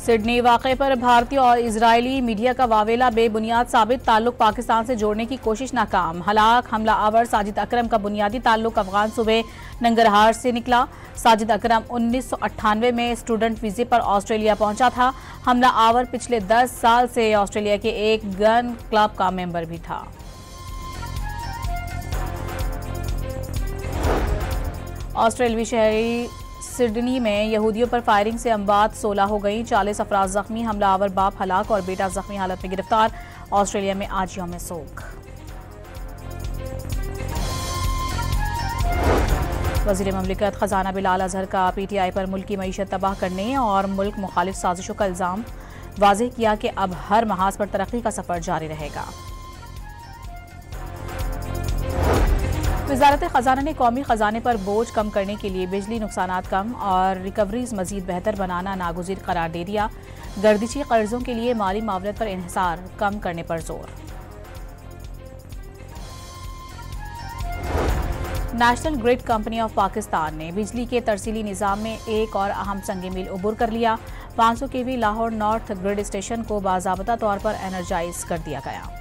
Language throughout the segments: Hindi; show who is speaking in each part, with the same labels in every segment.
Speaker 1: सिडनी वाक़े पर भारतीय और इजरायली मीडिया का वावेला बेबुनियाद साबित, ताल्लुक पाकिस्तान से जोड़ने की कोशिश नाकाम। हलाक हमला आवर साजिद अकरम का बुनियादी ताल्लुक अफगान सूबे नंगरहार से निकला। साजिद अकरम 1998 में स्टूडेंट वीजे पर ऑस्ट्रेलिया पहुंचा था। हमला आवर पिछले 10 साल से ऑस्ट्रेलिया के एक गन क्लब का मेंबर भी था। ऑस्ट्रेलवी शहरी सिडनी में यहूदियों पर फायरिंग से अमवात 16 हो गई, 40 अफराद जख्मी। हमलावर बाप हलाक और बेटा जख्मी हालत में गिरफ्तार। ऑस्ट्रेलिया में आज यौम सोग। वज़ीर ममलिकत खजाना बिलाल अजहर का PTI पर मुल्क की मईशत तबाह करने और मुल्क मुखालिफ साजिशों का इल्ज़ाम, वाज़ेह किया कि अब हर महाज पर तरक्की का सफ़र जारी रहेगा। वज़ारत ख़जाना ने कौमी ख़जाने पर बोझ कम करने के लिए बिजली नुकसानात कम और रिकवरीज मज़ीद बेहतर बनाना नागुज़ीर करार दे दिया। गर्दिशी कर्ज़ों के लिए माली मावलत पर इन्हिसार कम करने पर जोर। National grid company of Pakistan ने बिजली के तरसीली निज़ाम में एक और अहम संग मील उबूर कर लिया। 500 kV Lahore north grid station को बाज़ाबता तौर पर एनर्जाइज कर दिया गया।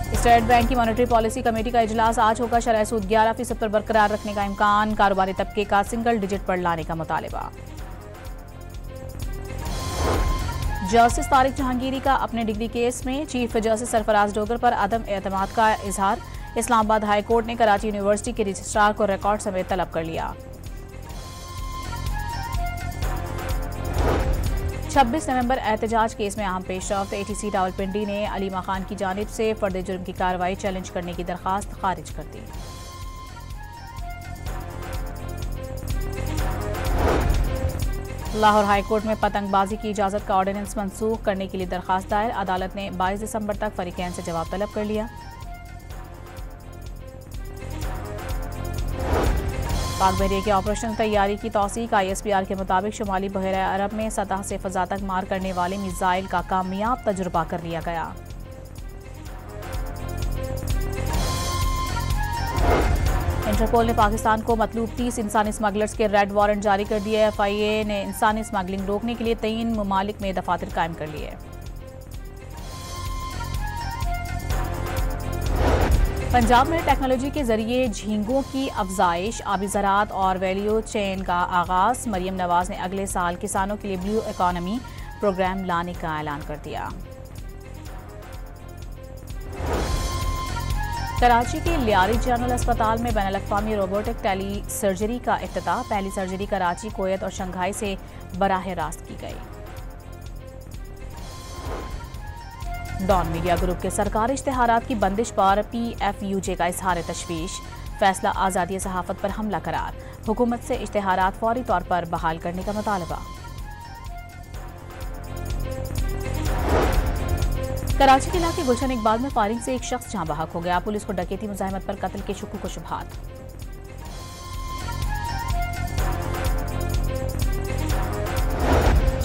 Speaker 1: स्टेट बैंक की मॉनेटरी पॉलिसी कमेटी का इजलास आज होगा। शरह सूद 11% पर बरकरार रखने का इम्कान, कारोबारी तबके का सिंगल डिजिट पर लाने का मुतालिबा। जस्टिस तारिक जहांगीरी का अपने डिग्री केस में चीफ जस्टिस सरफराज डोगर पर अदम एतमाद का इजहार। इस्लामाबाद हाई कोर्ट ने कराची यूनिवर्सिटी के रजिस्ट्रार को रिकॉर्ड समेत तलब कर लिया। 26 नवंबर एहतजाज केस में अहम पेशरफ्त। ATC रावलपिंडी ने अलीमा खान की जानिब से फर्द जुर्म की कार्रवाई चैलेंज करने की दरखास्त खारिज कर दी। लाहौर हाई कोर्ट में पतंगबाजी की इजाजत का ऑर्डिनेंस मंसूख करने के लिए दरखास्त दायर। अदालत ने 22 दिसंबर तक फरीकैन से जवाब तलब कर लिया। पाक बहरिया के ऑपरेशन तैयारी की तौसीक। ISPR के मुताबिक शुमाली बहरा अरब में सतह से फजा तक मार करने वाले मिसाइल का कामयाब तजुर्बा कर लिया गया। इंटरपोल ने पाकिस्तान को मतलूब 30 इंसानी स्मगलर्स के रेड वारंट जारी कर दिए। FIA ने इंसानी स्मगलिंग रोकने के लिए 3 ममालिक में दफातर कायम कर लिए। पंजाब में टेक्नोलॉजी के जरिए झींगों की अफजाइश, आबी ज़राअत और वैल्यू चेन का आगाज। मरियम नवाज ने अगले साल किसानों के लिए ब्लू इकॉनमी प्रोग्राम लाने का ऐलान कर दिया। कराची के लियारी जनरल अस्पताल में बैनुल-अक़वामी रोबोटिक टेली सर्जरी का इफ्तिताह। पहली सर्जरी कराची, कुवैत और शंघाई से बराह रास्त की गई। डॉन मीडिया ग्रुप के सरकारी इश्तिहारात की बंदिश पर PFUJ का इजहार तशवीश। फैसला आज़ादी सहाफत पर हमला करार। हुकूमत से इश्तिहारात फौरी तौर पर बहाल करने का मुतालबा। कराची के इलाके गुलशन इकबाल में फायरिंग से एक शख्स जहां बहक हो गया। पुलिस को डकैती मुज़ाहमत पर कत्ल के शुक्र को शुबहात।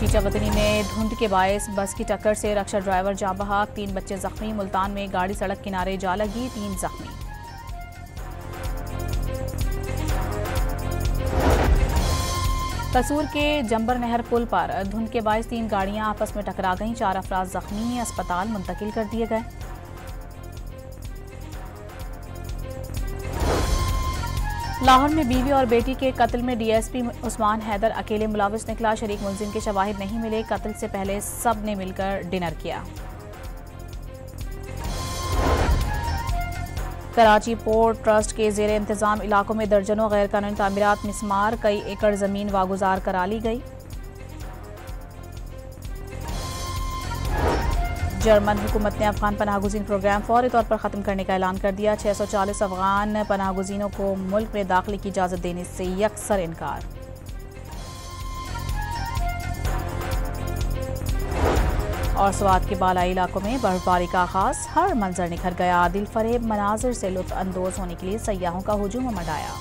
Speaker 1: चीचावतनी में धुंध के बायस बस की टक्कर से रक्षा ड्राइवर जाँ बहक, 3 बच्चे जख्मी। मुल्तान में गाड़ी सड़क किनारे जा लगी, 3 जख्मी। कसूर के जंबर नहर पुल पर धुंध के बायस 3 गाड़ियां आपस में टकरा गईं, 4 अफराद जख्मी, अस्पताल मुंतकिल कर दिए गए। लाहौर में बीवी और बेटी के कत्ल में DSP उस्मान हैदर अकेले मुलविस निकला। शरीक मुलजिम के शवाहिद नहीं मिले। कत्ल से पहले सब ने मिलकर डिनर किया। कराची पोर्ट ट्रस्ट के जेर इंतजाम इलाकों में दर्जनों गैर कानूनी तामीरात मिसमार, कई एकड़ जमीन वागुजार करा ली गई। जर्मन हुकूमत ने अफगान पनाहगुजीन प्रोग्राम फौरी तौर पर ख़त्म करने का ऐलान कर दिया। 640 अफगान पनाहगुजीनों को मुल्क में दाखिले की इजाज़त देने से यकसर इनकार। और स्वात के बालाई इलाकों में बर्फबारी का आगाज, हर मंजर निखर गया। दिल फरेब मनाजिर से लुत्फ अंदोज होने के लिए सयाहों का हुजूम उमड़ आया।